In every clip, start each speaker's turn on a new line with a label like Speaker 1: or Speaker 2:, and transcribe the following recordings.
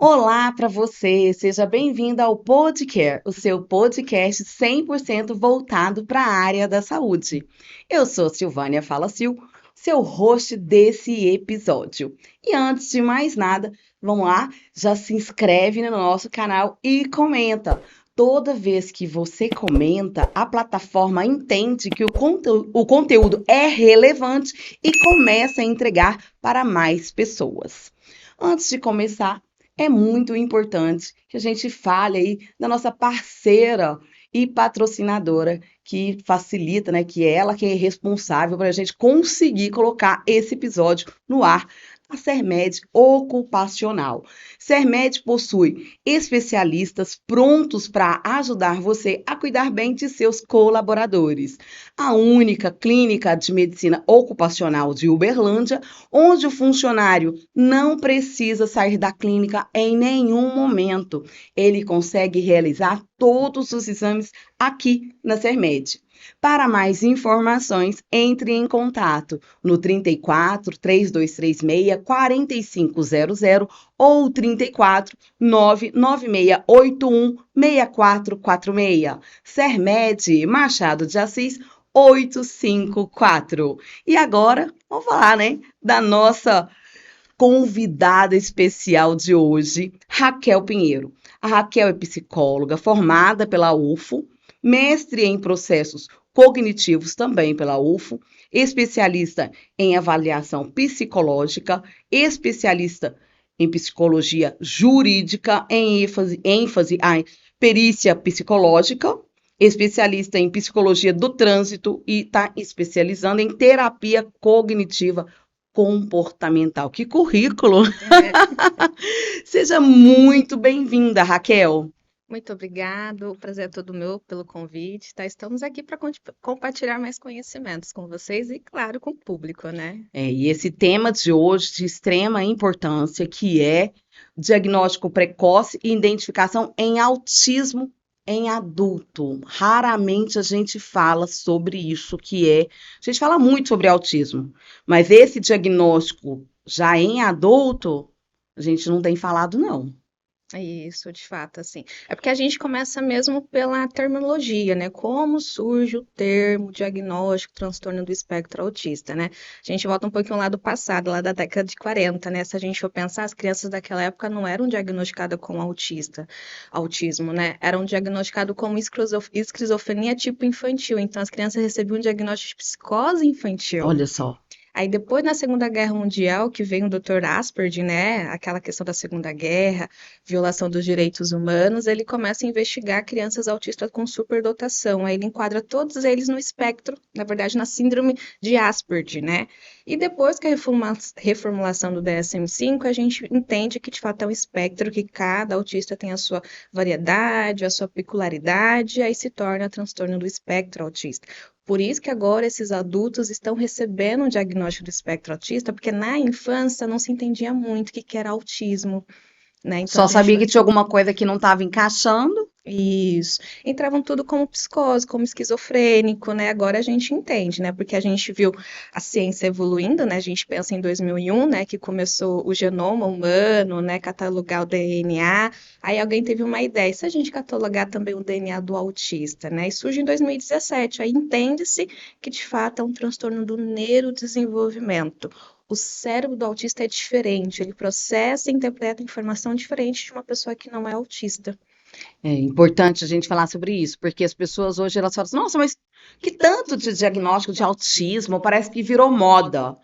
Speaker 1: Olá para você, seja bem-vindo ao Podcare, o seu podcast 100% voltado para a área da saúde. Eu sou Silvânia Fala Sil, seu host desse episódio. E antes de mais nada, vamos lá, já se inscreve no nosso canal e comenta. Toda vez que você comenta, a plataforma entende que o conteúdo é relevante e começa a entregar para mais pessoas. Antes de começar, é muito importante que a gente fale aí da nossa parceira e patrocinadora que facilita, né? Que é ela que é responsável para a gente conseguir colocar esse episódio no ar. A Sermed Ocupacional. Sermed possui especialistas prontos para ajudar você a cuidar bem de seus colaboradores. A única clínica de medicina ocupacional de Uberlândia, onde o funcionário não precisa sair da clínica em nenhum momento. Ele consegue realizar todos os exames aqui na Sermed. Para mais informações, entre em contato no 34 3236 4500 ou 34 99681 6446. Sermed Machado de Assis 854. E agora, vamos falar, né, da nossa convidada especial de hoje, Raquel Pinheiro. A Raquel é psicóloga formada pela UFO, mestre em processos cognitivos também pela UFO, especialista em avaliação psicológica, especialista em psicologia jurídica, em ênfase à perícia psicológica, especialista em psicologia do trânsito e está especializando em terapia cognitiva comportamental. Que currículo! Seja muito bem-vinda, Raquel.
Speaker 2: Muito obrigado, o prazer é todo meu pelo convite, tá? Estamos aqui para compartilhar mais conhecimentos com vocês e, claro, com o público, né?
Speaker 1: E esse tema de hoje de extrema importância, que é diagnóstico precoce e identificação em autismo em adulto. Raramente a gente fala sobre isso, a gente fala muito sobre autismo, mas esse diagnóstico já em adulto, a gente não tem falado, não.
Speaker 2: Isso, de fato, assim. É porque a gente começa mesmo pela terminologia, né? Como surge o termo diagnóstico transtorno do espectro autista, né? A gente volta um pouquinho lá do passado, lá da década de 40, né? Se a gente for pensar, as crianças daquela época não eram diagnosticadas com autismo, né? Eram diagnosticadas como esquizofrenia tipo infantil. Então, as crianças recebiam um diagnóstico de psicose infantil.
Speaker 1: Olha só.
Speaker 2: Aí depois, na Segunda Guerra Mundial, que veio o Dr. Asperger, né, aquela questão da Segunda Guerra, violação dos direitos humanos, ele começa a investigar crianças autistas com superdotação. Aí ele enquadra todos eles no espectro, na verdade, na síndrome de Asperger, né? E depois que a reformulação do DSM-5, a gente entende que, de fato, é um espectro, que cada autista tem a sua variedade, a sua peculiaridade, e aí se torna transtorno do espectro autista. Por isso que agora esses adultos estão recebendo o diagnóstico do espectro autista, porque na infância não se entendia muito o que era autismo, né? Então
Speaker 1: Só sabia que tinha alguma coisa que não estava encaixando.
Speaker 2: Isso. Entravam tudo como psicose, como esquizofrênico, né? Agora a gente entende, né? Porque a gente viu a ciência evoluindo, né? A gente pensa em 2001, né? Que começou o genoma humano, né? Catalogar o DNA. Aí alguém teve uma ideia, e se a gente catalogar também o DNA do autista, né? E surge em 2017. Aí entende-se que, de fato, é um transtorno do neurodesenvolvimento. O cérebro do autista é diferente, ele processa e interpreta informação diferente de uma pessoa que não é autista.
Speaker 1: É importante a gente falar sobre isso, porque as pessoas hoje elas falam assim, nossa, mas que tanto de diagnóstico de autismo, parece que virou moda.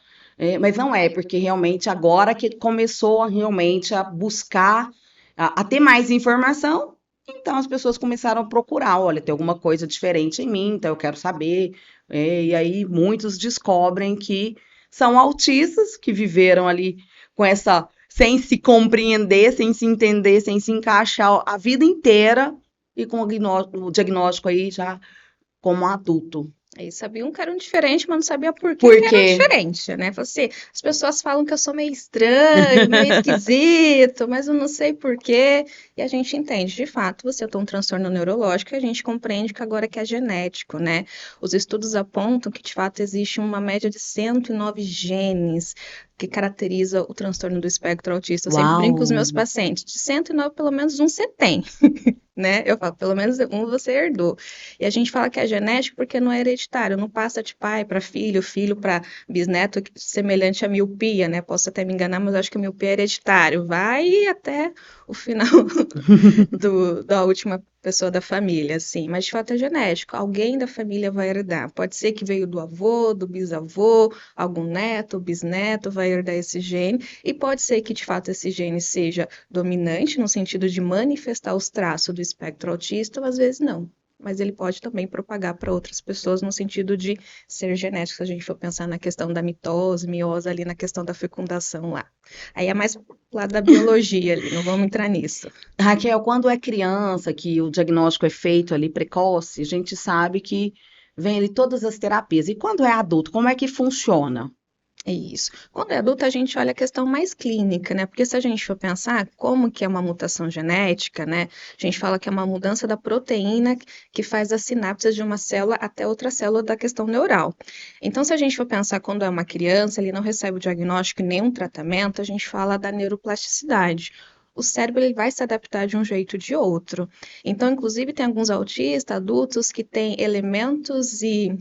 Speaker 1: Mas não é, porque realmente agora que começou realmente a buscar, a ter mais informação, então as pessoas começaram a procurar, olha, tem alguma coisa diferente em mim, então eu quero saber. E aí muitos descobrem que são autistas que viveram ali com essa sem se compreender, sem se entender, sem se encaixar a vida inteira e com o diagnóstico aí já como adulto.
Speaker 2: Eles sabiam que eram diferentes, mas não sabia por que que eram
Speaker 1: Porque
Speaker 2: diferentes, né? Você, as pessoas falam que eu sou meio estranho, meio esquisito, mas eu não sei por quê. E a gente entende, de fato, você tem um transtorno neurológico e a gente compreende que agora que é genético, né? Os estudos apontam que, de fato, existe uma média de 109 genes que caracteriza o transtorno do espectro autista. Eu sempre brinco com os
Speaker 1: uau!
Speaker 2: meus pacientes, de 109, pelo menos um você tem, né? Eu falo, pelo menos um você herdou. E a gente fala que é genético porque não é hereditário, não passa de pai para filho, filho para bisneto, semelhante à miopia, né? Posso até me enganar, mas acho que a miopia é hereditário. Vai até o final da última pessoa da família, assim. Mas de fato é genético. Alguém da família vai herdar. Pode ser que veio do avô, do bisavô, algum neto, bisneto vai herdar esse gene. E pode ser que de fato esse gene seja dominante no sentido de manifestar os traços do espectro autista, ou às vezes não, mas ele pode também propagar para outras pessoas no sentido de ser genético, se a gente for pensar na questão da mitose, miose ali na questão da fecundação lá. Aí é mais pro lado da biologia ali, não vamos entrar nisso.
Speaker 1: Raquel, quando é criança, que o diagnóstico é feito ali precoce, a gente sabe que vem ali todas as terapias. E quando é adulto, como é que funciona?
Speaker 2: Isso. Quando é adulto, a gente olha a questão mais clínica, né? Porque se a gente for pensar como que é uma mutação genética, né? A gente fala que é uma mudança da proteína que faz as sinapses de uma célula até outra célula da questão neural. Então, se a gente for pensar quando é uma criança, ele não recebe o diagnóstico e nenhum tratamento, a gente fala da neuroplasticidade. O cérebro ele vai se adaptar de um jeito ou de outro. Então, inclusive, tem alguns autistas adultos que têm elementos e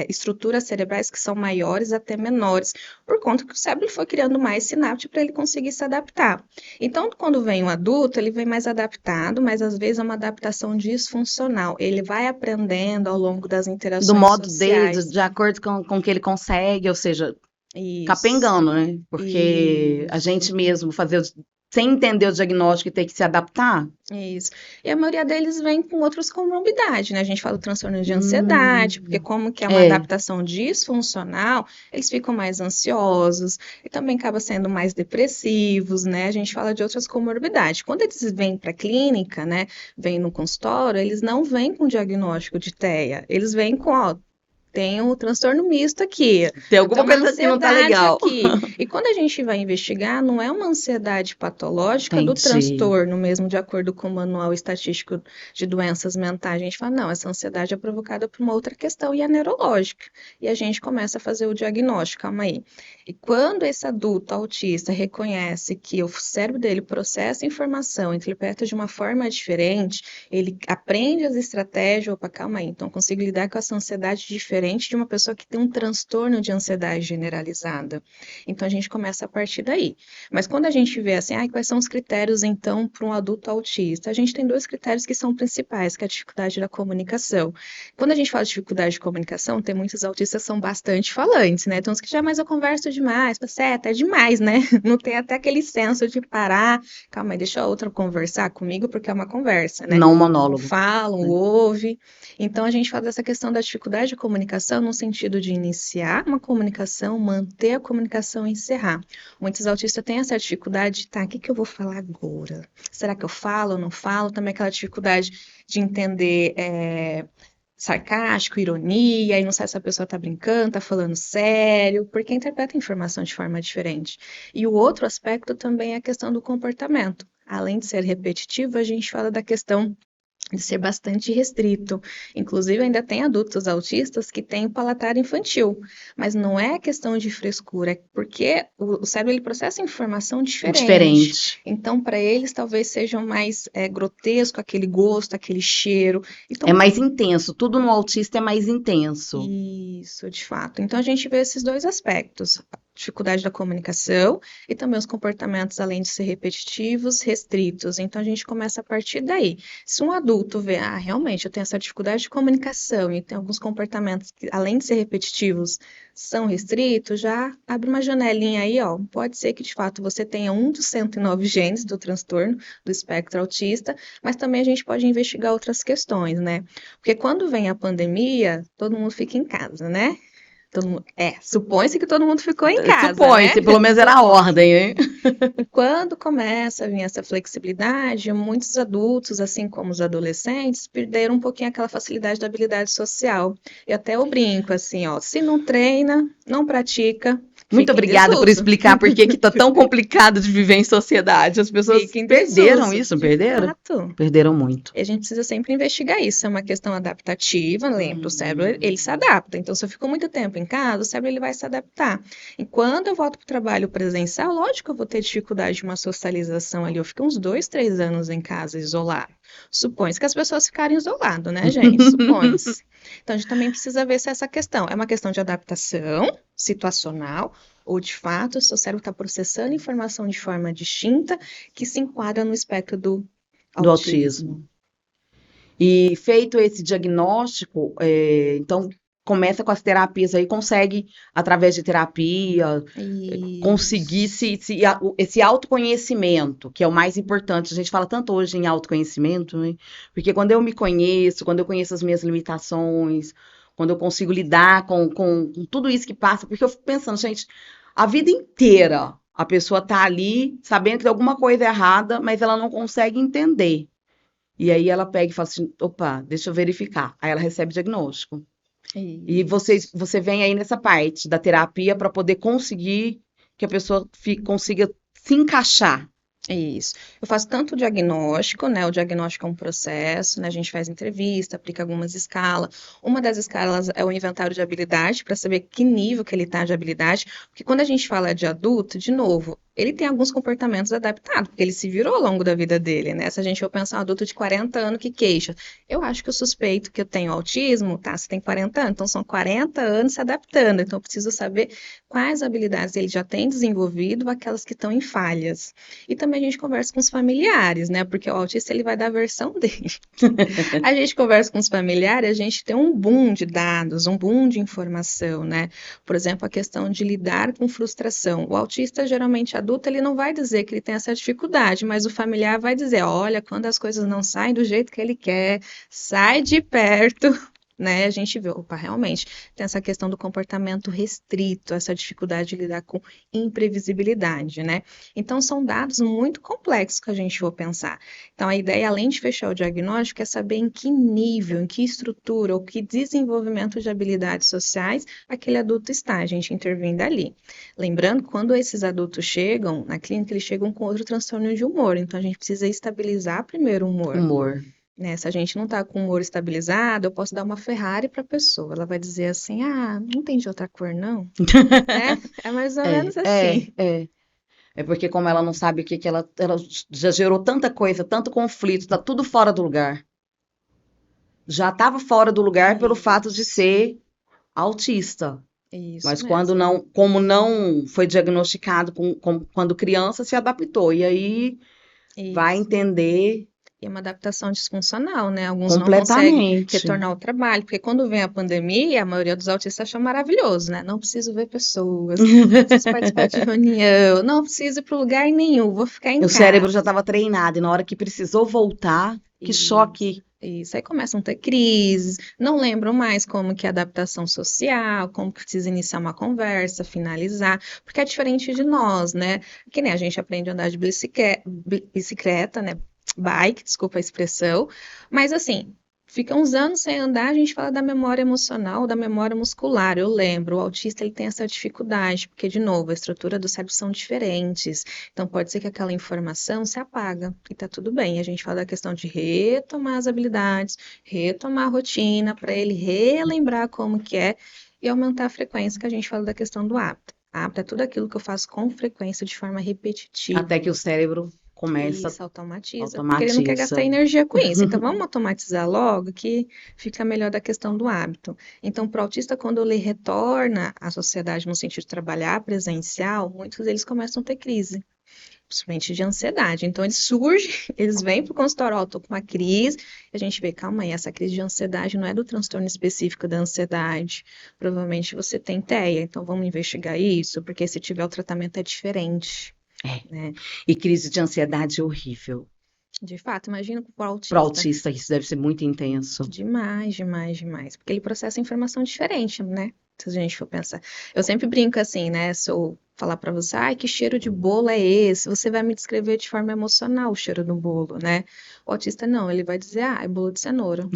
Speaker 2: estruturas cerebrais que são maiores até menores, por conta que o cérebro foi criando mais sinapse para ele conseguir se adaptar. Então, quando vem um adulto, ele vem mais adaptado, mas às vezes é uma adaptação disfuncional. Ele vai aprendendo ao longo das
Speaker 1: Do
Speaker 2: interações
Speaker 1: modo dele,
Speaker 2: sociais.
Speaker 1: de acordo com o que ele consegue, ou seja,
Speaker 2: Isso,
Speaker 1: capengando, né? Porque a
Speaker 2: isso.
Speaker 1: gente mesmo fazer, sem entender o diagnóstico e ter que se adaptar.
Speaker 2: Isso. E a maioria deles vem com outras comorbidades, né? A gente fala do transtorno de ansiedade, porque
Speaker 1: Hum,
Speaker 2: como que é uma
Speaker 1: é.
Speaker 2: adaptação disfuncional, eles ficam mais ansiosos e também acaba sendo mais depressivos, né? A gente fala de outras comorbidades. Quando eles vêm para a clínica, né, vêm no consultório, eles não vêm com diagnóstico de TEA, eles vêm com, ó, tem um transtorno misto aqui,
Speaker 1: Tem
Speaker 2: eu tenho
Speaker 1: alguma
Speaker 2: uma
Speaker 1: coisa que não tá
Speaker 2: ansiedade
Speaker 1: legal.
Speaker 2: aqui. E quando a gente vai investigar, não é uma ansiedade patológica do
Speaker 1: Entendi.
Speaker 2: transtorno, mesmo de acordo com o Manual Estatístico de Doenças Mentais. A gente fala, não, essa ansiedade é provocada por uma outra questão e é neurológica. E a gente começa a fazer o diagnóstico, calma aí. E quando esse adulto autista reconhece que o cérebro dele processa informação, interpreta de uma forma diferente, ele aprende as estratégias, opa, calma aí, então consigo lidar com essa ansiedade diferente de uma pessoa que tem um transtorno de ansiedade generalizada. Então a gente começa a partir daí. Mas quando a gente vê assim, ah, quais são os critérios então para um adulto autista? A gente tem dois critérios que são principais, que é a dificuldade da comunicação. Quando a gente fala de dificuldade de comunicação, tem muitos autistas que são bastante falantes, né? Então, os que já mais eu converso demais, tá certo, é demais, né? Não tem até aquele senso de parar, calma aí, deixa a outra conversar comigo, porque é uma conversa, né?
Speaker 1: Não
Speaker 2: Não
Speaker 1: monólogo,
Speaker 2: falam,
Speaker 1: né?
Speaker 2: ouve. Então, a gente fala dessa questão da dificuldade de comunicação no sentido de iniciar uma comunicação, manter a comunicação e encerrar. Muitos autistas têm essa dificuldade de, tá, o que que eu vou falar agora? Será que eu falo ou não falo? Também aquela dificuldade de entender sarcástico, ironia, e não sabe se a pessoa está brincando, está falando sério, porque interpreta a informação de forma diferente. E o outro aspecto também é a questão do comportamento. Além de ser repetitivo, a gente fala da questão de ser bastante restrito. Inclusive, ainda tem adultos autistas que têm o palatar infantil, mas não é questão de frescura, é porque o cérebro ele processa informação diferente.
Speaker 1: Diferente.
Speaker 2: Então, para eles, talvez sejam mais grotesco aquele gosto, aquele cheiro.
Speaker 1: É
Speaker 2: Então,
Speaker 1: mais intenso. Tudo no autista é mais intenso.
Speaker 2: isso, de fato. Então, a gente vê esses dois aspectos, a dificuldade da comunicação e também os comportamentos, além de ser repetitivos, restritos. Então, a gente começa a partir daí. Se um adulto vê, ah, realmente, eu tenho essa dificuldade de comunicação e tem alguns comportamentos que, além de ser repetitivos, são restritos, já abre uma janelinha aí, ó. Pode ser que, de fato, você tenha um dos 109 genes do transtorno do espectro autista, mas também a gente pode investigar outras questões, né? Porque quando vem a pandemia, todo mundo fica em casa, né? Supõe-se que todo mundo ficou em casa, né?
Speaker 1: Supõe-se, pelo menos era a ordem, hein?
Speaker 2: E quando começa a vir essa flexibilidade, muitos adultos, assim como os adolescentes, perderam um pouquinho aquela facilidade da habilidade social. E até eu brinco assim, ó, se não treina, não pratica,
Speaker 1: Muito
Speaker 2: fica em
Speaker 1: obrigada por
Speaker 2: desuso.
Speaker 1: explicar por que que tá tão complicado de viver em sociedade. As pessoas
Speaker 2: Fica em
Speaker 1: perderam
Speaker 2: desuso,
Speaker 1: isso, não
Speaker 2: de
Speaker 1: perderam?
Speaker 2: fato.
Speaker 1: Perderam muito.
Speaker 2: E a gente precisa sempre investigar isso. É uma questão adaptativa, lembra? O cérebro, ele se adapta. Então, se eu fico muito tempo em casa, o cérebro ele vai se adaptar. E quando eu volto para o trabalho presencial, lógico que eu vou ter dificuldade de uma socialização ali. Eu fico uns 2, 3 anos em casa, isolado. Supõe-se que as pessoas ficarem isoladas, né, gente? Supõe-se. Então, a gente também precisa ver se essa questão é uma questão de adaptação situacional ou, de fato, o seu cérebro está processando informação de forma distinta que se enquadra no espectro do
Speaker 1: Do autismo. E feito esse diagnóstico, então começa com as terapias aí, consegue, através de terapia, conseguir esse autoconhecimento, que é o mais importante. A gente fala tanto hoje em autoconhecimento, né? Porque quando eu me conheço, quando eu conheço as minhas limitações, quando eu consigo lidar com tudo isso que passa, porque eu fico pensando, gente, a vida inteira a pessoa tá ali sabendo que tem alguma coisa errada, mas ela não consegue entender. E aí ela pega e fala assim, opa, deixa eu verificar. Aí ela recebe diagnóstico. E você vem aí nessa parte da terapia para poder conseguir que a pessoa consiga se encaixar.
Speaker 2: Isso. Eu faço tanto o diagnóstico, né? O diagnóstico é um processo, né? A gente faz entrevista, aplica algumas escalas. Uma das escalas é o inventário de habilidade, para saber que nível que ele está de habilidade. Porque quando a gente fala de adulto, de novo, ele tem alguns comportamentos adaptados, porque ele se virou ao longo da vida dele, né? Se a gente for pensar um adulto de 40 anos que queixa, eu acho que eu suspeito que eu tenho autismo, tá? Você tem 40 anos, então são 40 anos se adaptando. Então eu preciso saber quais habilidades ele já tem desenvolvido, aquelas que estão em falhas. E também a gente conversa com os familiares, né? Porque o autista ele vai dar a versão dele. A gente conversa com os familiares, a gente tem um boom de dados, um boom de informação, né? Por exemplo, a questão de lidar com frustração. O autista, geralmente adulto, ele não vai dizer que ele tem essa dificuldade, mas o familiar vai dizer: olha, quando as coisas não saem do jeito que ele quer, sai de perto. Né, a gente vê, opa, realmente tem essa questão do comportamento restrito, essa dificuldade de lidar com imprevisibilidade, né? Então, são dados muito complexos que a gente for pensar. Então, a ideia, além de fechar o diagnóstico, é saber em que nível, em que estrutura ou que desenvolvimento de habilidades sociais aquele adulto está, a gente intervindo ali. Lembrando, quando esses adultos chegam na clínica, eles chegam com outro transtorno de humor, então a gente precisa estabilizar primeiro o humor. Né? Se a gente não está com o humor estabilizado, eu posso dar uma Ferrari para a pessoa. Ela vai dizer assim: ah, não tem de outra cor, não. Né? É mais ou menos assim.
Speaker 1: É porque como ela não sabe o que ela já gerou tanta coisa, tanto conflito, tá tudo fora do lugar. Já estava fora do lugar pelo fato de ser autista.
Speaker 2: Isso
Speaker 1: Mas
Speaker 2: mesmo.
Speaker 1: como não foi diagnosticado quando criança, se adaptou. E aí vai entender.
Speaker 2: E é uma adaptação disfuncional, né? Alguns não conseguem
Speaker 1: completamente.
Speaker 2: retornar ao trabalho, porque quando vem a pandemia, a maioria dos autistas acham maravilhoso, né? Não preciso ver pessoas, não preciso participar de reunião, não preciso ir para lugar nenhum, vou ficar em
Speaker 1: O
Speaker 2: casa.
Speaker 1: cérebro já estava treinado, e na hora que precisou voltar, que choque.
Speaker 2: Isso, aí começam a ter crises, não lembram mais como que é adaptação social, como que precisa iniciar uma conversa, finalizar, porque é diferente de nós, né? Que nem a gente aprende a andar de bicicleta, né? Bike, desculpa a expressão, mas assim, fica uns anos sem andar, a gente fala da memória emocional, da memória muscular. Eu lembro, o autista ele tem essa dificuldade, porque, de novo, a estrutura do cérebro são diferentes. Então, pode ser que aquela informação se apaga, e tá tudo bem. A gente fala da questão de retomar as habilidades, retomar a rotina, para ele relembrar como que é, e aumentar a frequência, que a gente fala da questão do hábito. Hábito é tudo aquilo que eu faço com frequência, de forma repetitiva.
Speaker 1: Até que o cérebro começa.
Speaker 2: Isso, automatiza. Porque ele não quer gastar energia com isso. Então, vamos automatizar logo, que fica melhor da questão do hábito. Então, para o autista, quando ele retorna à sociedade no sentido de trabalhar presencial, muitos deles começam a ter crise, principalmente de ansiedade. Então, eles surgem, eles vêm para o consultório, estou com uma crise, e a gente vê, calma aí, essa crise de ansiedade não é do transtorno específico da ansiedade. Provavelmente você tem TEA, então vamos investigar isso, porque se tiver o tratamento é diferente. Né?
Speaker 1: E crise de ansiedade é horrível.
Speaker 2: De fato, imagina para o autista.
Speaker 1: Para o autista isso deve ser muito intenso.
Speaker 2: Demais, demais, demais. Porque ele processa informação diferente, né? se a gente for pensar. Eu sempre brinco assim, né? Se eu falar pra você, ai, que cheiro de bolo é esse? Você vai me descrever de forma emocional o cheiro do bolo, né? O autista não, ele vai dizer, ah, é bolo de cenoura.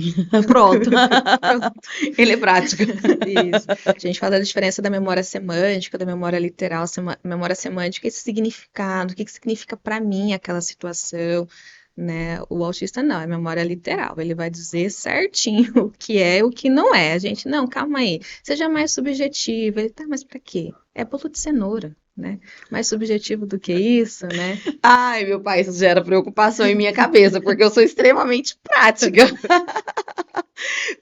Speaker 1: Pronto.
Speaker 2: Pronto.
Speaker 1: Ele é prático.
Speaker 2: Isso. A gente fala da diferença da memória semântica, da memória literal, memória semântica, esse significado, o que que significa para mim aquela situação, né? O autista não, é memória literal. Ele vai dizer certinho o que é e o que não é. A gente, não, calma aí, seja mais subjetivo. Ele, tá, mas para quê? É bolo de cenoura. Né? Mais subjetivo do que isso, né?
Speaker 1: Ai, meu pai, isso gera preocupação em minha cabeça, porque eu sou extremamente prática.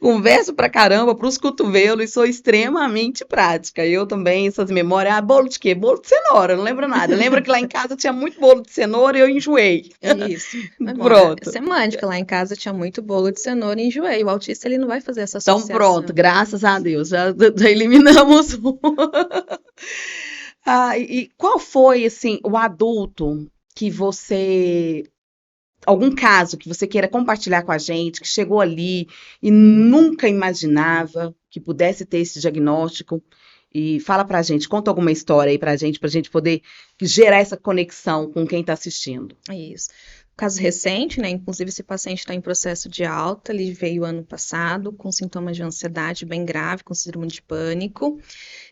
Speaker 1: Converso pra caramba, pros cotovelos, e sou extremamente prática. Eu também, essas memórias, bolo de quê? Bolo de cenoura, não lembro nada. Lembra que lá em casa tinha muito bolo de cenoura e eu enjoei.
Speaker 2: É isso. Memória
Speaker 1: Pronto.
Speaker 2: semântica. Lá em casa tinha muito bolo de cenoura e enjoei. O autista, ele não vai fazer essa
Speaker 1: Então, pronto,
Speaker 2: associação.
Speaker 1: graças a Deus, já eliminamos um. E qual foi, assim, o adulto que você algum caso que você queira compartilhar com a gente, que chegou ali e nunca imaginava que pudesse ter esse diagnóstico? E fala pra gente, conta alguma história aí pra gente poder gerar essa conexão com quem tá assistindo.
Speaker 2: É isso. Caso recente, né? Inclusive, esse paciente está em processo de alta, ele veio ano passado com sintomas de ansiedade bem grave, com síndrome de pânico.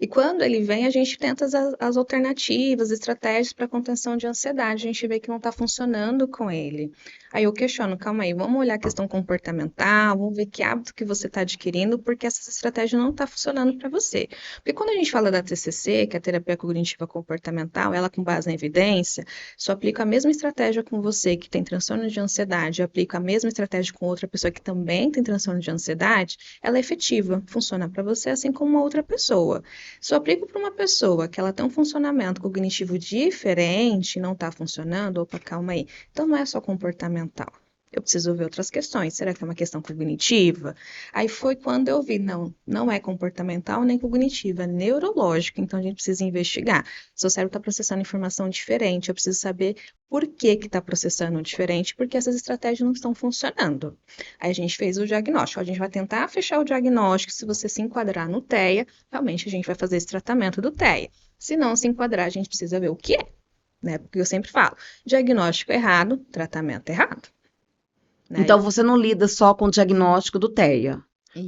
Speaker 2: E quando ele vem, a gente tenta as alternativas, estratégias para contenção de ansiedade. A gente vê que não está funcionando com ele. Aí eu questiono, calma aí, vamos olhar a questão comportamental, vamos ver que hábito que você está adquirindo, porque essa estratégia não está funcionando para você. Porque quando a gente fala da TCC, que é a terapia cognitiva comportamental, ela com base na evidência, só aplica a mesma estratégia com você que tem transtorno de ansiedade, aplica a mesma estratégia com outra pessoa que também tem transtorno de ansiedade, ela é efetiva, funciona para você assim como uma outra pessoa. Se eu aplico para uma pessoa que ela tem um funcionamento cognitivo diferente, não está funcionando, opa, calma aí. Então não é só comportamental. Eu preciso ver outras questões. Será que é uma questão cognitiva? Aí foi quando eu vi, não, não é comportamental nem cognitiva, é neurológico. Então a gente precisa investigar. Seu cérebro está processando informação diferente. Eu preciso saber por que que está processando diferente, porque essas estratégias não estão funcionando. Aí a gente fez o diagnóstico. A gente vai tentar fechar o diagnóstico. Se você se enquadrar no TEA, realmente a gente vai fazer esse tratamento do TEA. Se não se enquadrar, a gente precisa ver o que é, né? Porque eu sempre falo, diagnóstico errado, tratamento errado. Né?
Speaker 1: Então, você não lida só com o diagnóstico do TEA.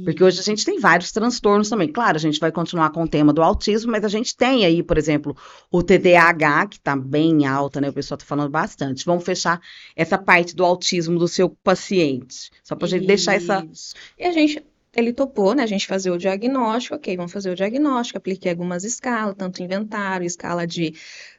Speaker 1: Porque hoje a gente tem vários transtornos também. Claro, a gente vai continuar com o tema do autismo, mas a gente tem aí, por exemplo, o TDAH, que está bem alta, né? O pessoal está falando bastante. Vamos fechar essa parte do autismo do seu paciente. Só para a gente deixar essa.
Speaker 2: E ele topou, né? A gente fazer o diagnóstico, ok, vamos fazer o diagnóstico, apliquei algumas escalas, tanto inventário, escala de.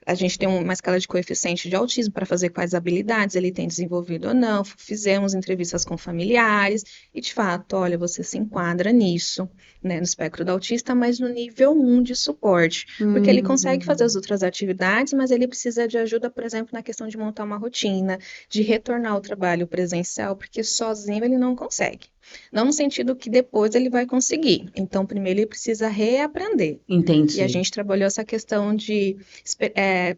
Speaker 2: A gente tem uma escala de coeficiente de autismo para fazer quais habilidades ele tem desenvolvido ou não. Fizemos entrevistas com familiares e, de fato, olha, você se enquadra nisso, né, no espectro do autista, mas no nível 1 de suporte. Porque ele consegue fazer as outras atividades, mas ele precisa de ajuda, por exemplo, na questão de montar uma rotina, de retornar ao trabalho presencial, porque sozinho ele não consegue. Não no sentido que depois ele vai conseguir. Então, primeiro ele precisa reaprender.
Speaker 1: Entendi.
Speaker 2: E a gente trabalhou essa questão de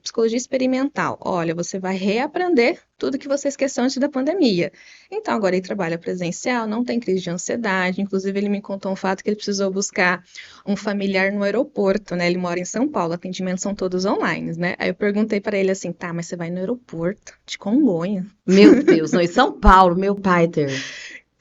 Speaker 2: psicologia experimental. Olha, você vai reaprender tudo que você esqueceu antes da pandemia. Então, agora ele trabalha presencial, não tem crise de ansiedade. Inclusive, ele me contou um fato que ele precisou buscar um familiar no aeroporto, né? Ele mora em São Paulo, atendimentos são todos online, né? Aí eu perguntei para ele assim, tá, mas você vai no aeroporto de Congonha?
Speaker 1: Meu Deus, não, em São Paulo, meu pai ter.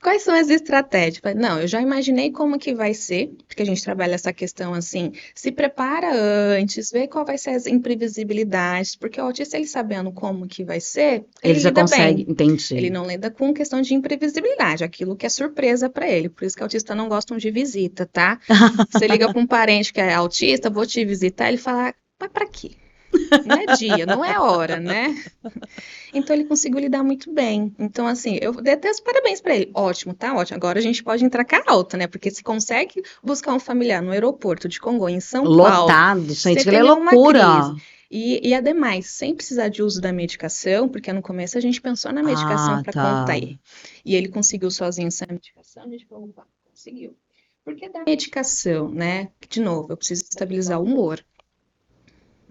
Speaker 2: Quais são as estratégias? Não, eu já imaginei como que vai ser, porque a gente trabalha essa questão assim, se prepara antes, vê qual vai ser as imprevisibilidades, porque o autista, ele sabendo como que vai ser,
Speaker 1: Ele já
Speaker 2: lida
Speaker 1: consegue,
Speaker 2: bem.
Speaker 1: entendi.
Speaker 2: Ele não lida com questão de imprevisibilidade, aquilo que é surpresa para ele. Por isso que autistas não gostam de visita, tá? Você liga para um parente que é autista, vou te visitar, ele fala, mas para quê? Não é dia, não é hora, né? Então ele conseguiu lidar muito bem. Então, assim, eu dei até os parabéns para ele. Ótimo, tá ótimo. Agora a gente pode entrar com a alta, né? Porque se consegue buscar um familiar no aeroporto de Congonha, em São Paulo,
Speaker 1: Lotado, gente,
Speaker 2: sem
Speaker 1: aquilo
Speaker 2: ter
Speaker 1: é
Speaker 2: nenhuma
Speaker 1: loucura.
Speaker 2: crise. E ademais, sem precisar de uso da medicação, porque no começo a gente pensou na medicação para
Speaker 1: tá.
Speaker 2: conter. E ele conseguiu sozinho sem medicação, a gente falou, opa, conseguiu. Porque da medicação, né? De novo, eu preciso estabilizar o humor.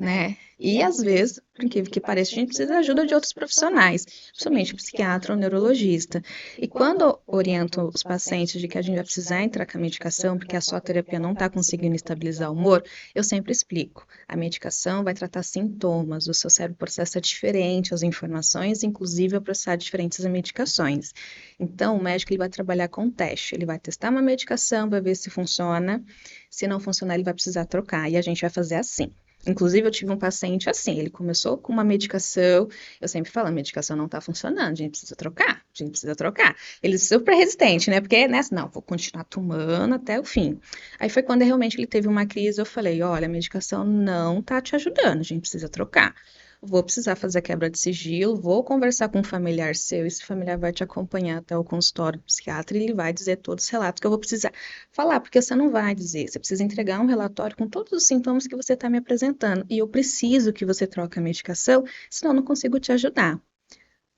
Speaker 2: né? E às vezes, por incrível que pareça, a gente precisa da ajuda de outros profissionais, principalmente o psiquiatra ou neurologista. E quando eu oriento os pacientes de que a gente vai precisar entrar com a medicação, porque a sua terapia não está conseguindo estabilizar o humor, eu sempre explico. A medicação vai tratar sintomas, o seu cérebro processa diferente as informações, inclusive vai processar diferentes as medicações. Então, o médico ele vai trabalhar com um teste, ele vai testar uma medicação, vai ver se funciona. Se não funcionar, ele vai precisar trocar. E a gente vai fazer assim. Inclusive, eu tive um paciente assim, ele começou com uma medicação, eu sempre falo, a medicação não está funcionando, a gente precisa trocar, a gente precisa trocar. Ele é super resistente, né? Porque nessa, não, vou continuar tomando até o fim. Aí foi quando realmente ele teve uma crise, eu falei, olha, a medicação não está te ajudando, a gente precisa trocar. Vou precisar fazer a quebra de sigilo, vou conversar com um familiar seu, esse familiar vai te acompanhar até o consultório do psiquiatra e ele vai dizer todos os relatos que eu vou precisar falar, porque você não vai dizer, você precisa entregar um relatório com todos os sintomas que você está me apresentando e eu preciso que você troque a medicação, senão eu não consigo te ajudar.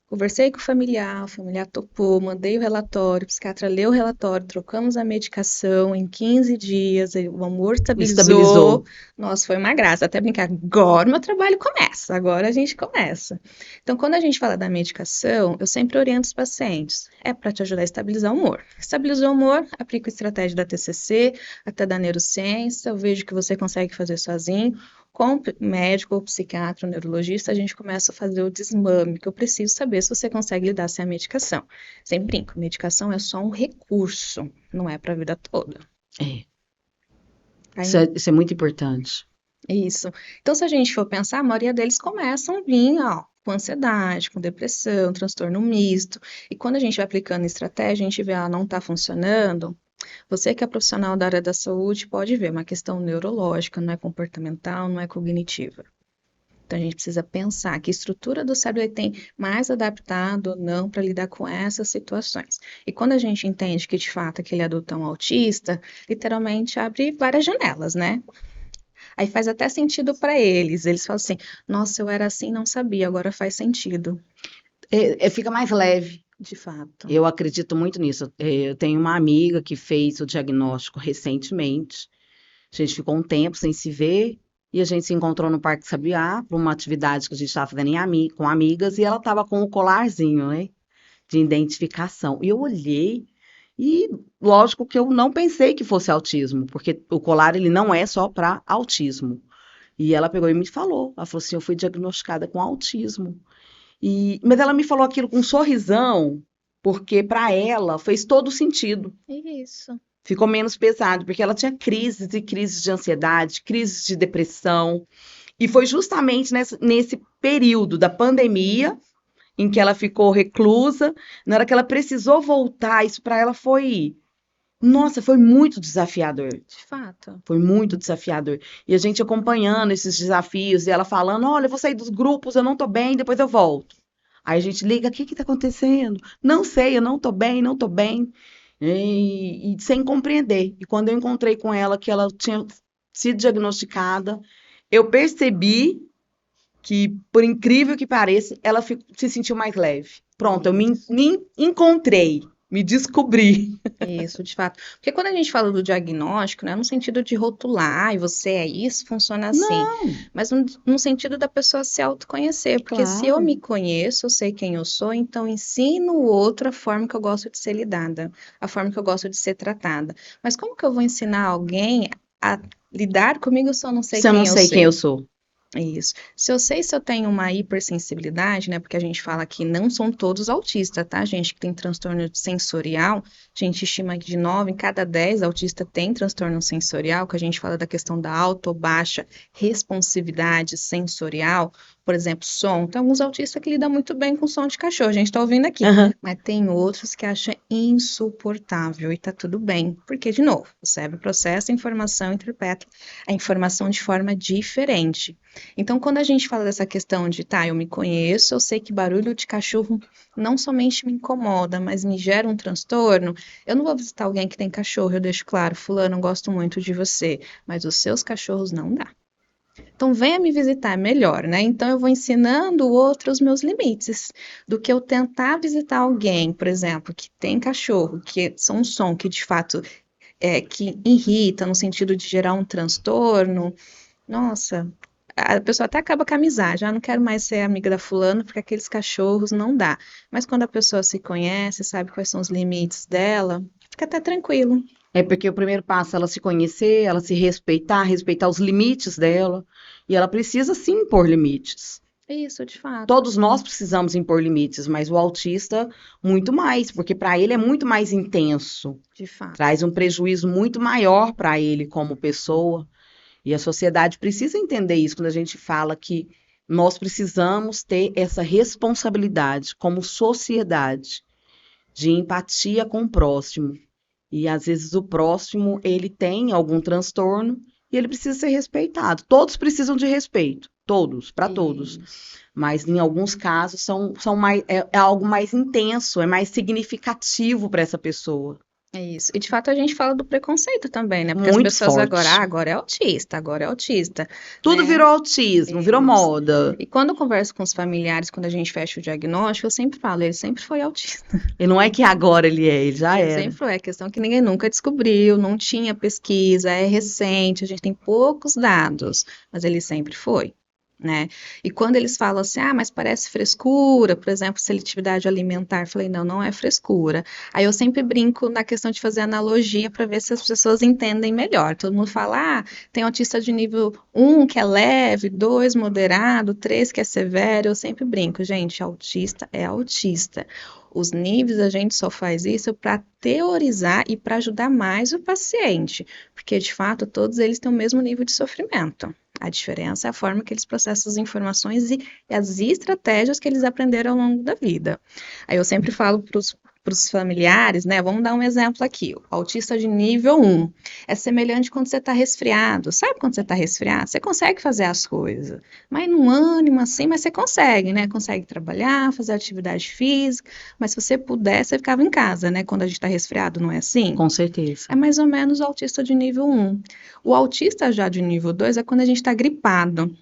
Speaker 2: Conversei com o familiar topou, mandei o relatório, o psiquiatra leu o relatório, trocamos a medicação em 15 dias, o humor estabilizou.
Speaker 1: Estabilizou.
Speaker 2: Nossa, foi uma graça. Até brincar, agora o meu trabalho começa, agora a gente começa. Então, quando a gente fala da medicação, eu sempre oriento os pacientes. É para te ajudar a estabilizar o humor. Estabilizou o humor, aplica a estratégia da TCC, até da neurociência, eu vejo que você consegue fazer sozinho. Com o médico, ou psiquiatra, ou neurologista, a gente começa a fazer o desmame, que eu preciso saber se você consegue lidar sem a medicação. Sempre brinco, medicação é só um recurso, não é para a vida toda.
Speaker 1: É,
Speaker 2: Aí,
Speaker 1: isso é muito importante.
Speaker 2: isso. Então, se a gente for pensar, a maioria deles começam a vir, ó, com ansiedade, com depressão, transtorno misto. E quando a gente vai aplicando estratégia, a gente vê, ah, não está funcionando. Você que é profissional da área da saúde pode ver, uma questão neurológica, não é comportamental, não é cognitiva. Então, a gente precisa pensar que estrutura do cérebro ele tem mais adaptado ou não para lidar com essas situações. E quando a gente entende que, de fato, aquele adulto é um autista, literalmente abre várias janelas, né? Aí faz até sentido para eles. Eles falam assim: nossa, eu era assim, não sabia, agora faz sentido.
Speaker 1: Fica mais leve.
Speaker 2: De fato.
Speaker 1: Eu acredito muito nisso. Eu tenho uma amiga que fez o diagnóstico recentemente. A gente ficou um tempo sem se ver e a gente se encontrou no Parque Sabiá para uma atividade que a gente estava fazendo com amigas e ela estava com o colarzinho, né, de identificação. E eu olhei e, lógico que eu não pensei que fosse autismo, porque o colar ele não é só para autismo. E ela pegou e me falou, ela falou assim, eu fui diagnosticada com autismo. Mas ela me falou aquilo com um sorrisão, porque para ela fez todo sentido.
Speaker 2: Isso.
Speaker 1: Ficou menos pesado, porque ela tinha crises e crises de ansiedade, crises de depressão. E foi justamente nesse período da pandemia em que ela ficou reclusa, na hora que ela precisou voltar, isso para ela foi. Nossa, foi muito desafiador.
Speaker 2: De fato.
Speaker 1: Foi muito desafiador. E a gente acompanhando esses desafios, e ela falando: olha, eu vou sair dos grupos, eu não tô bem, depois eu volto. Aí a gente liga: o que que tá acontecendo? Não sei, eu não tô bem, não tô bem. E sem compreender. E quando eu encontrei com ela, que ela tinha sido diagnosticada, eu percebi que, por incrível que pareça, ela se sentiu mais leve. Pronto, eu me encontrei, me descobri.
Speaker 2: Isso, de fato. Porque quando a gente fala do diagnóstico, não é no sentido de rotular, e você é isso, funciona assim.
Speaker 1: Não,
Speaker 2: Mas no sentido da pessoa se autoconhecer. Porque se eu
Speaker 1: claro.
Speaker 2: me conheço, eu sei quem eu sou, então ensino o outro a forma que eu gosto de ser lidada, a forma que eu gosto de ser tratada. Mas como que eu vou ensinar alguém a lidar comigo se eu não sei
Speaker 1: Se eu não
Speaker 2: quem eu
Speaker 1: sei quem eu
Speaker 2: sei?
Speaker 1: sou.
Speaker 2: Isso. Se eu sei se eu tenho uma hipersensibilidade, né? Porque a gente fala que não são todos autistas, tá, gente? Que tem transtorno sensorial, a gente estima que de 9 em cada 10 autistas tem transtorno sensorial, que a gente fala da questão da alta ou baixa responsividade sensorial. Por exemplo, som. Tem alguns autistas que lidam muito bem com som de cachorro, a gente tá ouvindo aqui.
Speaker 1: Aham.
Speaker 2: Mas tem outros que acham insuportável e tá tudo bem. Porque, de novo, o cérebro processa a informação e interpreta a informação de forma diferente. Então, quando a gente fala dessa questão de, tá, eu me conheço, eu sei que barulho de cachorro não somente me incomoda, mas me gera um transtorno, eu não vou visitar alguém que tem cachorro, eu deixo claro, fulano, eu gosto muito de você, mas os seus cachorros não dá. Então, venha me visitar, é melhor, né? Então, eu vou ensinando o outro os meus limites, do que eu tentar visitar alguém, por exemplo, que tem cachorro, que são um som que, de fato, que irrita, no sentido de gerar um transtorno. Nossa, a pessoa até acaba com a amizade, não quero mais ser amiga da fulana porque aqueles cachorros não dá. Mas quando a pessoa se conhece, sabe quais são os limites dela, fica até tranquilo.
Speaker 1: É porque o primeiro passo é ela se conhecer, ela se respeitar, respeitar os limites dela. E ela precisa sim impor limites.
Speaker 2: Isso, de fato.
Speaker 1: Todos nós precisamos impor limites, mas o autista muito mais, porque para ele é muito mais intenso.
Speaker 2: De fato.
Speaker 1: Traz um prejuízo muito maior para ele como pessoa. E a sociedade precisa entender isso quando a gente fala que nós precisamos ter essa responsabilidade como sociedade de empatia com o próximo. E às vezes o próximo, ele tem algum transtorno e ele precisa ser respeitado. Todos precisam de respeito, todos, para todos. Mas em alguns casos são mais, é algo mais intenso, é mais significativo para essa pessoa.
Speaker 2: É isso. E de fato a gente fala do preconceito também, né? Porque
Speaker 1: Muito
Speaker 2: as pessoas
Speaker 1: forte.
Speaker 2: agora é autista, agora é autista.
Speaker 1: Tudo
Speaker 2: né?
Speaker 1: virou autismo, virou
Speaker 2: Isso.
Speaker 1: moda.
Speaker 2: E quando eu converso com os familiares, quando a gente fecha o diagnóstico, eu sempre falo, ele sempre foi autista.
Speaker 1: E não é que agora ele já
Speaker 2: Ele
Speaker 1: era.
Speaker 2: sempre foi. A questão é que ninguém nunca descobriu, não tinha pesquisa, é recente, a gente tem poucos dados, mas ele sempre foi. Né? E quando eles falam assim, mas parece frescura, por exemplo, seletividade alimentar, eu falei, não, não é frescura. Aí eu sempre brinco na questão de fazer analogia para ver se as pessoas entendem melhor. Todo mundo fala, tem autista de nível 1 que é leve, 2 moderado, 3 que é severo. Eu sempre brinco, gente, autista é autista. Os níveis a gente só faz isso para teorizar e para ajudar mais o paciente, porque de fato todos eles têm o mesmo nível de sofrimento. A diferença é a forma que eles processam as informações e as estratégias que eles aprenderam ao longo da vida. Aí eu sempre falo para os familiares, né? Vamos dar um exemplo aqui. O autista de nível 1 é semelhante quando você está resfriado. Sabe quando você está resfriado? Você consegue fazer as coisas, mas num ânimo assim, mas você consegue, né? Consegue trabalhar, fazer atividade física, mas se você pudesse, você ficava em casa, né? Quando a gente está resfriado, não é assim?
Speaker 1: Com certeza.
Speaker 2: É mais ou menos o autista de nível 1. O autista já de nível 2 é quando a gente está gripado.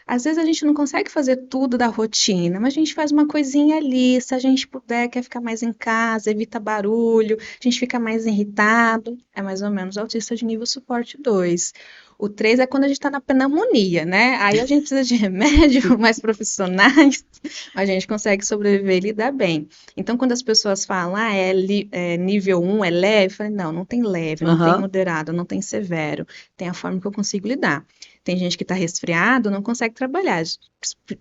Speaker 2: Às vezes a gente não consegue fazer tudo da rotina, mas a gente faz uma coisinha ali, se a gente puder, quer ficar mais em casa, evita barulho, a gente fica mais irritado, é mais ou menos autista de nível suporte 2. O 3 é quando a gente está na pneumonia, né? Aí a gente precisa de remédio, mais profissionais, a gente consegue sobreviver e lidar bem. Então, quando as pessoas falam, é nível 1, é leve, eu falei, não tem leve, não tem moderado, não tem severo, tem a forma que eu consigo lidar. Tem gente que está resfriado, não consegue trabalhar,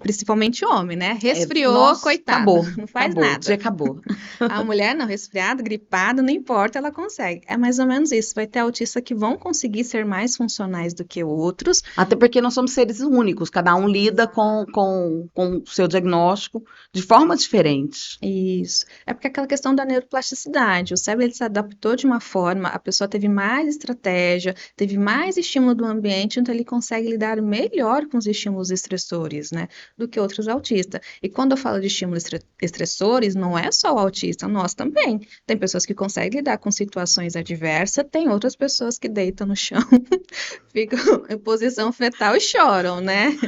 Speaker 2: principalmente homem, né? Resfriou,
Speaker 1: Nossa,
Speaker 2: coitado,
Speaker 1: acabou,
Speaker 2: não faz
Speaker 1: acabou,
Speaker 2: nada.
Speaker 1: O dia acabou.
Speaker 2: A mulher não, resfriado, gripado, não importa, ela consegue. É mais ou menos isso. Vai ter autistas que vão conseguir ser mais funcionais do que outros.
Speaker 1: Até porque nós somos seres únicos, cada um lida com o seu diagnóstico de forma diferente.
Speaker 2: Isso. É porque aquela questão da neuroplasticidade, o cérebro ele se adaptou de uma forma, a pessoa teve mais estratégia, teve mais estímulo do ambiente, então ele consegue lidar melhor com os estímulos estressores, né, do que outros autistas. E quando eu falo de estímulos estressores, não é só o autista, nós também. Tem pessoas que conseguem lidar com situações adversas, tem outras pessoas que deitam no chão, ficam em posição fetal e choram, né?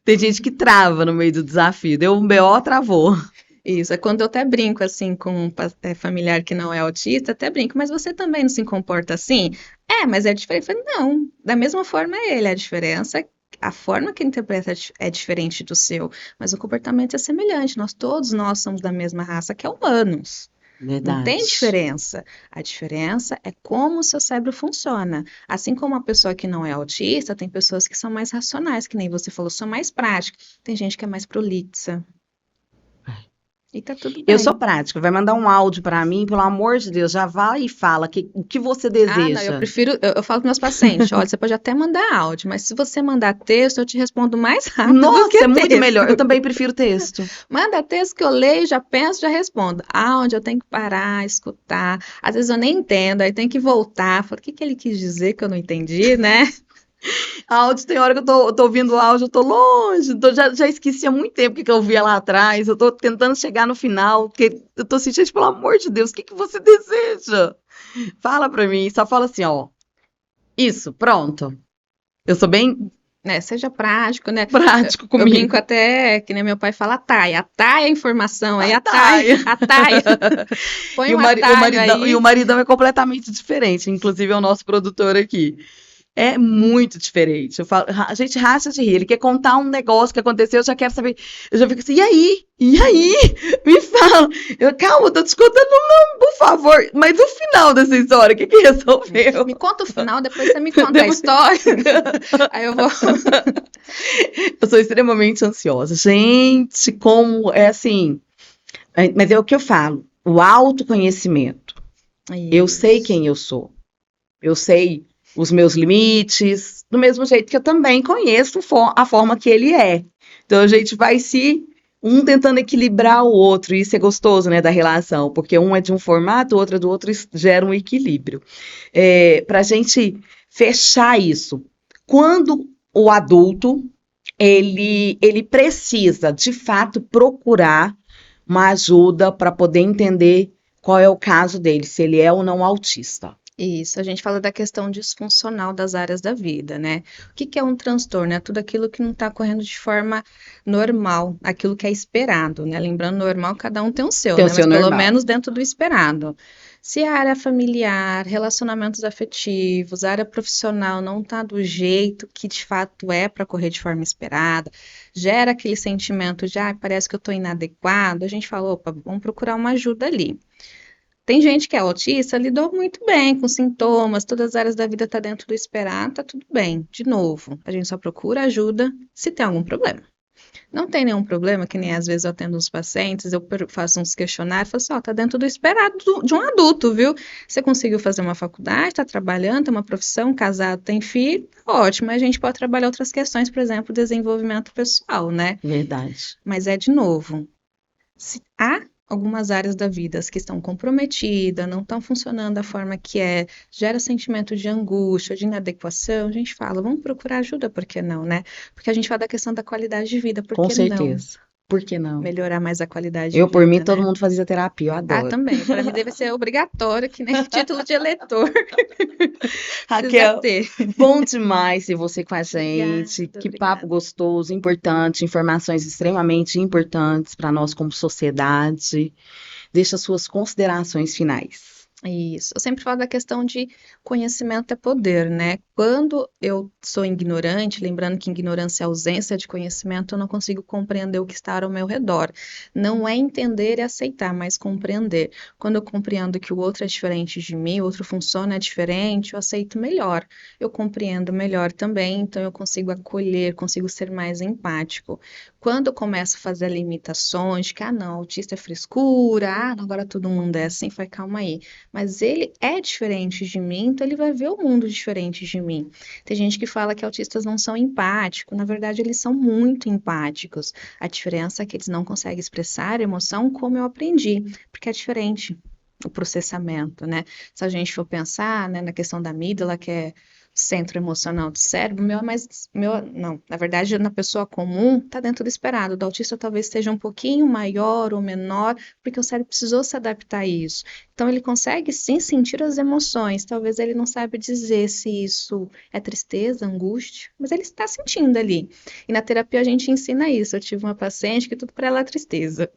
Speaker 1: Tem gente que trava no meio do desafio, deu um BO, travou.
Speaker 2: Isso, é quando eu até brinco assim com um familiar que não é autista, até brinco, mas você também não se comporta assim? Mas é diferente. Eu falei, não, da mesma forma é ele, a diferença, a forma que ele interpreta é diferente do seu, mas o comportamento é semelhante, todos nós somos da mesma raça, que é humanos.
Speaker 1: Verdade.
Speaker 2: Não tem diferença. A diferença é como o seu cérebro funciona. Assim como uma pessoa que não é autista, tem pessoas que são mais racionais, que nem você falou, são mais práticas. Tem gente que é mais prolixa. E tá tudo bem.
Speaker 1: Eu sou prática, vai mandar um áudio pra mim, pelo amor de Deus, já vai e fala o que você deseja.
Speaker 2: Não, eu prefiro, eu falo para meus pacientes, olha, você pode até mandar áudio, mas se você mandar texto, eu te respondo mais rápido do que
Speaker 1: Nossa, é muito
Speaker 2: texto.
Speaker 1: melhor, eu também prefiro texto.
Speaker 2: Manda texto que eu leio, já penso, já respondo. Áudio eu tenho que parar, escutar, às vezes eu nem entendo, aí tem que voltar, falo, o que ele quis dizer que eu não entendi, né?
Speaker 1: Áudio, tem hora que eu tô ouvindo o áudio, eu tô longe, já esqueci há muito tempo o que eu via lá atrás, eu tô tentando chegar no final, porque eu tô sentindo, pelo amor de Deus, o que você deseja? Fala pra mim, só fala assim, ó, isso, pronto. Eu sou bem...
Speaker 2: Seja prático, né?
Speaker 1: Prático comigo.
Speaker 2: Eu brinco até, que nem meu pai fala, ataia a informação, aí
Speaker 1: Ataia.
Speaker 2: ataia. Põe um atalho aí.
Speaker 1: E o maridão é completamente diferente, inclusive é o nosso produtor aqui. É muito diferente. Eu falo, a gente racha de rir. Ele quer contar um negócio que aconteceu, eu já quero saber. Eu já fico assim, e aí? E aí? Me fala. Calma, eu tô te contando, não, por favor. Mas o final dessa história, o que resolveu?
Speaker 2: Me conta o final, depois você me conta a história. Aí eu vou.
Speaker 1: Eu sou extremamente ansiosa. Gente, como é assim. Mas é o que eu falo, o autoconhecimento. Eu sei
Speaker 2: Isso.
Speaker 1: quem eu sou. Eu sei os meus limites, do mesmo jeito que eu também conheço a forma que ele é. Então a gente vai um tentando equilibrar o outro, e isso é gostoso, né, da relação, porque um é de um formato, o outro é do outro, isso gera um equilíbrio. Para a gente fechar isso, quando o adulto ele precisa de fato procurar uma ajuda para poder entender qual é o caso dele, se ele é ou não autista.
Speaker 2: Isso, a gente fala da questão disfuncional das áreas da vida, né? O que que é um transtorno? É tudo aquilo que não está correndo de forma normal, aquilo que é esperado, né? Lembrando, normal, cada um tem o seu,
Speaker 1: Tem o
Speaker 2: né? Mas
Speaker 1: seu
Speaker 2: pelo
Speaker 1: normal.
Speaker 2: menos dentro do esperado. Se a área familiar, relacionamentos afetivos, a área profissional não está do jeito que de fato é para correr de forma esperada, gera aquele sentimento de, parece que eu estou inadequado, a gente fala, opa, vamos procurar uma ajuda ali. Tem gente que é autista, lidou muito bem com sintomas, todas as áreas da vida tá dentro do esperado, tá tudo bem. De novo, a gente só procura ajuda se tem algum problema. Não tem nenhum problema, que nem às vezes eu atendo uns pacientes, eu faço uns questionários, falo assim, ó, tá dentro do esperado de um adulto, viu? Você conseguiu fazer uma faculdade, tá trabalhando, tem uma profissão, casado, tem filho, ótimo, a gente pode trabalhar outras questões, por exemplo, desenvolvimento pessoal, né?
Speaker 1: Verdade.
Speaker 2: Mas é de novo, se há algumas áreas da vida que estão comprometidas, não estão funcionando da forma que é, gera sentimento de angústia, de inadequação, a gente fala, vamos procurar ajuda, por que não, né? Porque a gente fala da questão da qualidade de vida, por
Speaker 1: Com
Speaker 2: que não
Speaker 1: certeza. Por que não?
Speaker 2: melhorar mais a qualidade de
Speaker 1: Eu, por mim,
Speaker 2: vida,
Speaker 1: todo
Speaker 2: né?
Speaker 1: mundo fazia terapia, eu
Speaker 2: Ah,
Speaker 1: adoro.
Speaker 2: também. Para mim deve ser obrigatório, que nem título de eleitor. Precisa
Speaker 1: Raquel,
Speaker 2: ter.
Speaker 1: bom demais ter você com a gente.
Speaker 2: Obrigada,
Speaker 1: Que papo
Speaker 2: obrigada.
Speaker 1: gostoso, importante, informações extremamente importantes para nós como sociedade. Deixa suas considerações finais.
Speaker 2: Isso. Eu sempre falo da questão de conhecimento é poder, né? Quando eu sou ignorante, lembrando que ignorância é ausência de conhecimento, eu não consigo compreender o que está ao meu redor. Não é entender e aceitar, mas compreender. Quando eu compreendo que o outro é diferente de mim, o outro funciona diferente, eu aceito melhor. Eu compreendo melhor também, então eu consigo acolher, consigo ser mais empático. Quando eu começo a fazer limitações, que, não, autista é frescura, agora todo mundo é assim, vai, calma aí. Mas ele é diferente de mim, então ele vai ver o mundo diferente de mim. Tem gente que fala que autistas não são empáticos, na verdade eles são muito empáticos. A diferença é que eles não conseguem expressar emoção como eu aprendi, porque é diferente o processamento, né? Se a gente for pensar, né, na questão da amígdala, que é centro emocional do cérebro, meu é mais, meu, não, na verdade, na pessoa comum, está dentro do esperado, do autista talvez esteja um pouquinho maior ou menor, porque o cérebro precisou se adaptar a isso. Então, ele consegue sim sentir as emoções, talvez ele não saiba dizer se isso é tristeza, angústia, mas ele está sentindo ali. E na terapia a gente ensina isso. Eu tive uma paciente que tudo para ela é tristeza.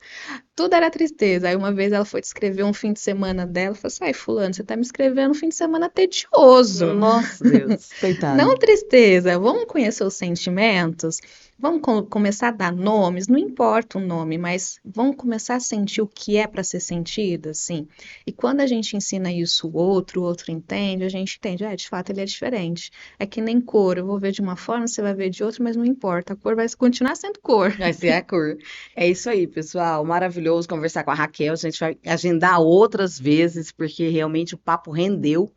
Speaker 2: Tudo era tristeza. Aí uma vez ela foi descrever um fim de semana dela, falou assim, ai, fulano, você tá me escrevendo um fim de semana tedioso.
Speaker 1: Nossa, Deus, coitada.
Speaker 2: Não tristeza, vamos conhecer os sentimentos, vamos começar a dar nomes, não importa o nome, mas vamos começar a sentir o que é para ser sentido, assim. E quando a gente ensina isso o outro entende, a gente entende, de fato ele é diferente. É que nem cor, eu vou ver de uma forma, você vai ver de outra, mas não importa, a cor vai continuar sendo cor.
Speaker 1: Vai ser a cor. É isso aí, pessoal. Maravilhoso conversar com a Raquel. A gente vai agendar outras vezes, porque realmente o papo rendeu.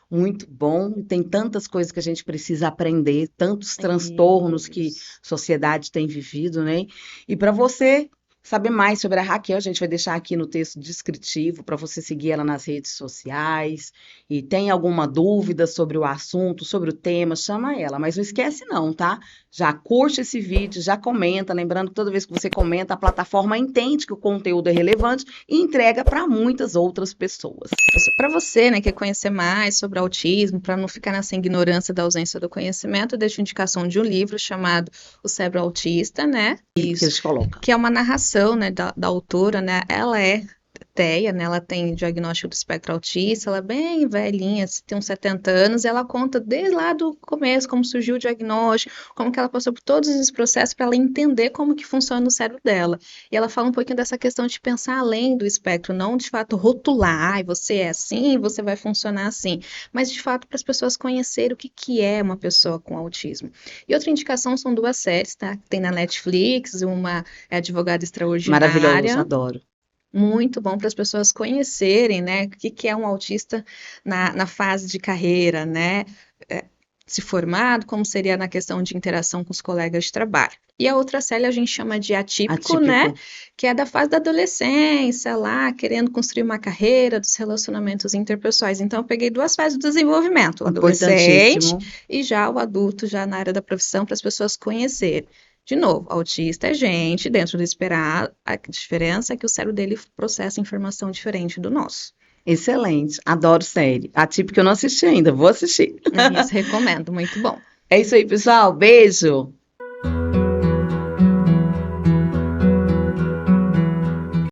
Speaker 1: Muito bom. Tem tantas coisas que a gente precisa aprender, tantos transtornos que
Speaker 2: Isso.
Speaker 1: a sociedade tem vivido, né? E para você saber mais sobre a Raquel, a gente vai deixar aqui no texto descritivo para você seguir ela nas redes sociais. E tem alguma dúvida sobre o assunto, sobre o tema, chama ela. Mas não esquece não, tá? Já curte esse vídeo, já comenta. Lembrando que toda vez que você comenta, a plataforma entende que o conteúdo é relevante e entrega para muitas outras pessoas.
Speaker 2: Para você, né, que quer conhecer mais sobre autismo, para não ficar nessa ignorância da ausência do conhecimento, eu deixo indicação de um livro chamado O Cérebro Autista, né?
Speaker 1: Que eles colocam.
Speaker 2: Que é uma narração, né, da autora, né? Ela é plateia, né? Ela tem diagnóstico do espectro autista, ela é bem velhinha, tem uns 70 anos, e ela conta desde lá do começo, como surgiu o diagnóstico, como que ela passou por todos os processos para ela entender como que funciona o cérebro dela. E ela fala um pouquinho dessa questão de pensar além do espectro, não de fato rotular, ai, você é assim, você vai funcionar assim, mas de fato para as pessoas conhecerem o que que é uma pessoa com autismo. E outra indicação são duas séries, tá? Tem na Netflix, uma é Advogada
Speaker 1: Maravilhoso,
Speaker 2: Extraordinária,
Speaker 1: adoro.
Speaker 2: muito bom para as pessoas conhecerem, né, o que que é um autista na fase de carreira, né, é, se formado, como seria na questão de interação com os colegas de trabalho. E a outra série a gente chama de Atípico, né,
Speaker 1: Atípico.
Speaker 2: que é da fase da adolescência, lá, querendo construir uma carreira, dos relacionamentos interpessoais. Então, eu peguei duas fases do desenvolvimento, o adolescente
Speaker 1: Importantíssimo.
Speaker 2: e já o adulto, já na área da profissão, para as pessoas conhecerem. De novo, autista é gente, dentro do esperado, a diferença é que o cérebro dele processa informação diferente do nosso.
Speaker 1: Excelente. Adoro série. Atípico eu não assisti ainda, vou assistir.
Speaker 2: Isso recomendo, muito bom.
Speaker 1: É isso aí, pessoal. Beijo.